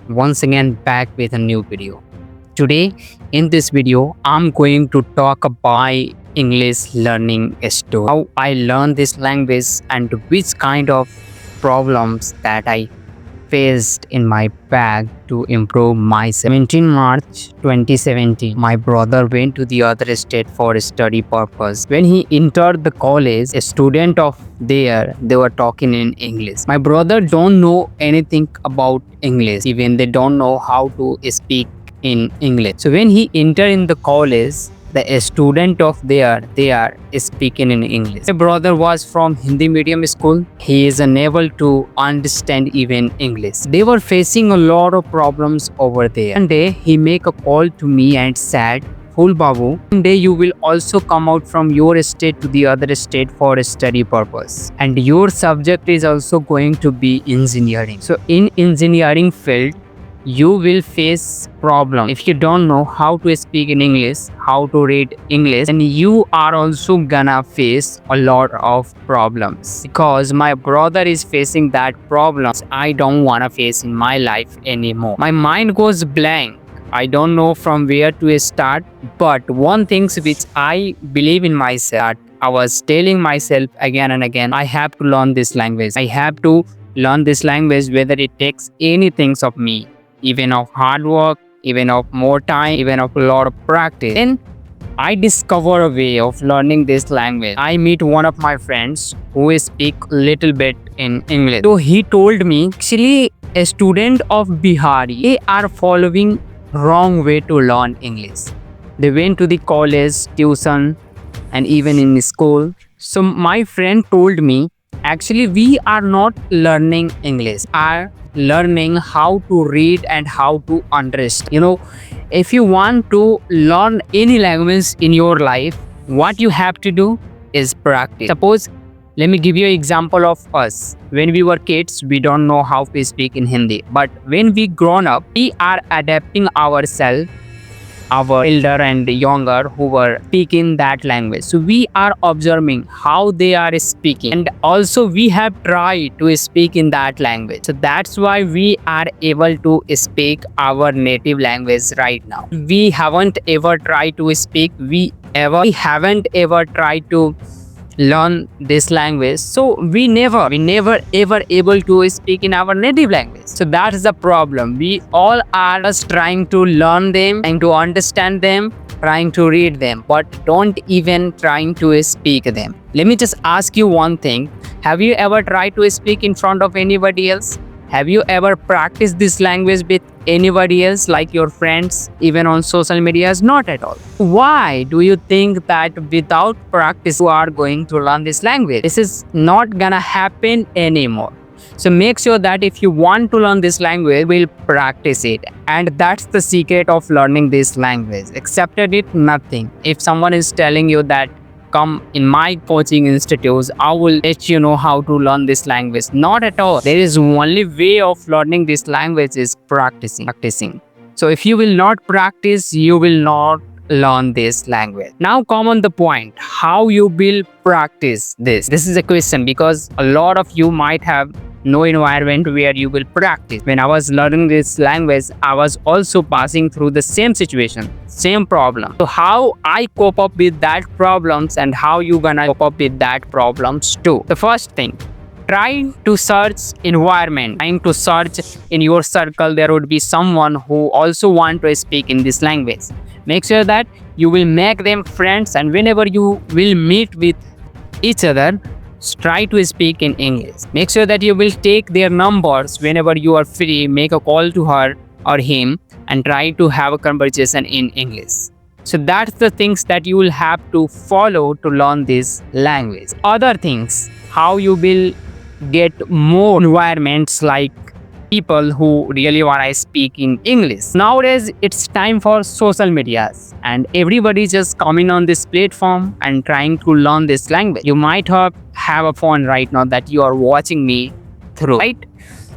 once again back with a new video. Today in this video I'm going to talk about English learning story. How I learned this language and which kind of problems that I faced in my bag to improve myself. 17 March 2017, my brother went to the other state for study purpose. When he entered the college, a student of there, they were talking in English. My brother don't know anything about English, even they don't know how to speak in English. So when he entered in the college, the student of there they are speaking in English. My brother was from Hindi medium school. He is unable to understand even English. They were facing a lot of problems over there. One day he make a call to me and said, "Phul Babu, one day you will also come out from your state to the other state for a study purpose. And your subject is also going to be engineering. So in engineering field, you will face problem if you don't know how to speak in English, how to read English, and you are also gonna face a lot of problems. Because my brother is facing that problems I don't wanna face in my life anymore. My mind goes blank. I don't know from where to start, but one thing which I believe in myself, I was telling myself again and again, I have to learn this language. I have to learn this language whether it takes anything of me, even of hard work, even of more time, even of a lot of practice. Then I discover a way of learning this language. I meet one of my friends who speak little bit in English. So he told me, actually a student of Bihari, they are following wrong way to learn English. They went to the college, tuition, and even in school. So my friend told me, actually we are not learning English, are learning how to read and how to understand. If you want to learn any language in your life, what you have to do is practice. Suppose, let me give you an example of us. When we were kids, we don't know how to speak in Hindi, but when we grown up, we are adapting ourselves, our elder and younger who were speaking that language. So we are observing how they are speaking, and also we have tried to speak in that language. So that's why we are able to speak our native language right now. We haven't ever tried to speak, we haven't ever tried to learn this language, so we never ever able to speak in our native language. So that is the problem. We all are just trying to learn them, trying to understand them, trying to read them, but don't even trying to speak them. Let me just ask you one thing. Have you ever tried to speak in front of anybody else? Have you ever practiced this language with anybody else, like your friends, even on social medias? Not at all. Why do you think that without practice you are going to learn this language? This is not gonna happen anymore. So make sure that if you want to learn this language, we'll practice it. And that's the secret of learning this language. Accepted it, nothing. If someone is telling you that come in my coaching institutes, I will let you know how to learn this language. Not at all. There is only way of learning this language is practicing. So if you will not practice, you will not learn this language. Now come on the point, how you will practice this. This is a question because a lot of you might have no environment where you will practice. When I was learning this language, I was also passing through the same situation, same problem. So how I cope up with that problems and how you gonna cope up with that problems too. The first thing, try to search environment. Trying to search in your circle, there would be someone who also want to speak in this language. Make sure that you will make them friends, and whenever you will meet with each other, try to speak in English. Make sure that you will take their numbers whenever you are free, make a call to her or him and try to have a conversation in English. So that's the things that you will have to follow to learn this language. Other things, how you will get more environments like people who really want to speak in English. Nowadays, it's time for social medias and everybody just coming on this platform and trying to learn this language. You might have a phone right now that you are watching me through, right?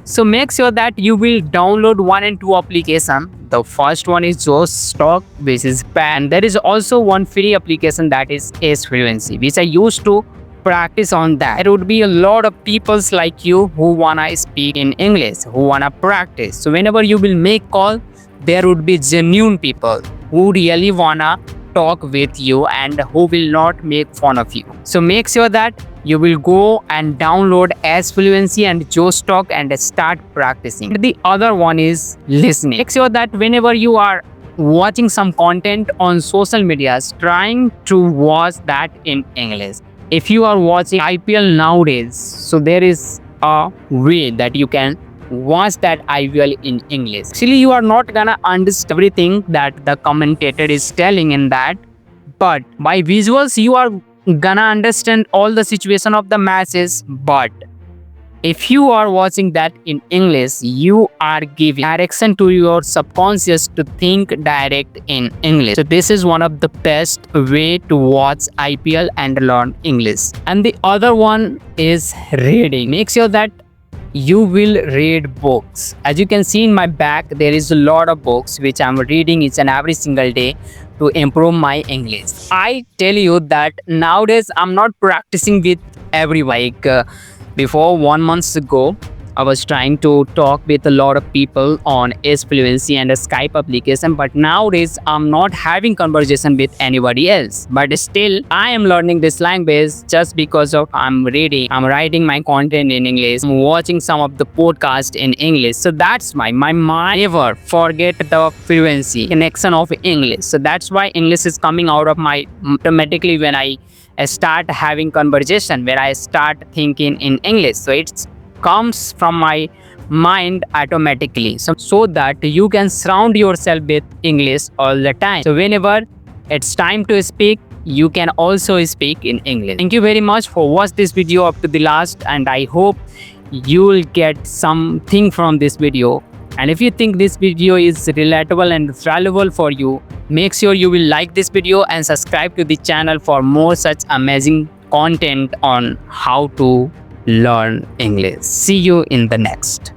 So make sure that you will download 1 and 2 application. The first one is JoshTalk, which is banned. There is also one free application that is Ace Fluency, which I used to practice on that. There would be a lot of peoples like you who wanna speak in English, who wanna practice. So whenever you will make call, there would be genuine people who really wanna talk with you and who will not make fun of you. So make sure that you will go and download S Fluency and Josh Talk and start practicing. The other one is listening. Make sure that whenever you are watching some content on social medias, trying to watch that in English. If you are watching IPL nowadays, so there is a way that you can watch that IPL in English. Actually, you are not gonna understand everything that the commentator is telling in that, but by visuals you are gonna understand all the situation of the matches. But if you are watching that in English, you are giving direction to your subconscious to think direct in English. So this is one of the best way to watch IPL and learn English. And the other one is reading. Make sure that you will read books. As you can see in my back, there is a lot of books which I'm reading each and every single day to improve my English. I tell you that nowadays I'm not practicing with everyone. Before 1 month ago, I was trying to talk with a lot of people on S Fluency and a Skype application, but nowadays I'm not having conversation with anybody else. But still, I am learning this language just because of I'm reading, I'm writing my content in English, I'm watching some of the podcast in English. So that's why my mind never forget the fluency connection of English. So that's why English is coming out of my automatically when I start having conversation, where I start thinking in English. So it's comes from my mind automatically, so that you can surround yourself with English all the time. So whenever it's time to speak, you can also speak in English. Thank you very much for watching this video up to the last, and I hope you will get something from this video. And if you think this video is relatable and valuable for you, make sure you will like this video and subscribe to the channel for more such amazing content on how to learn English. See you in the next.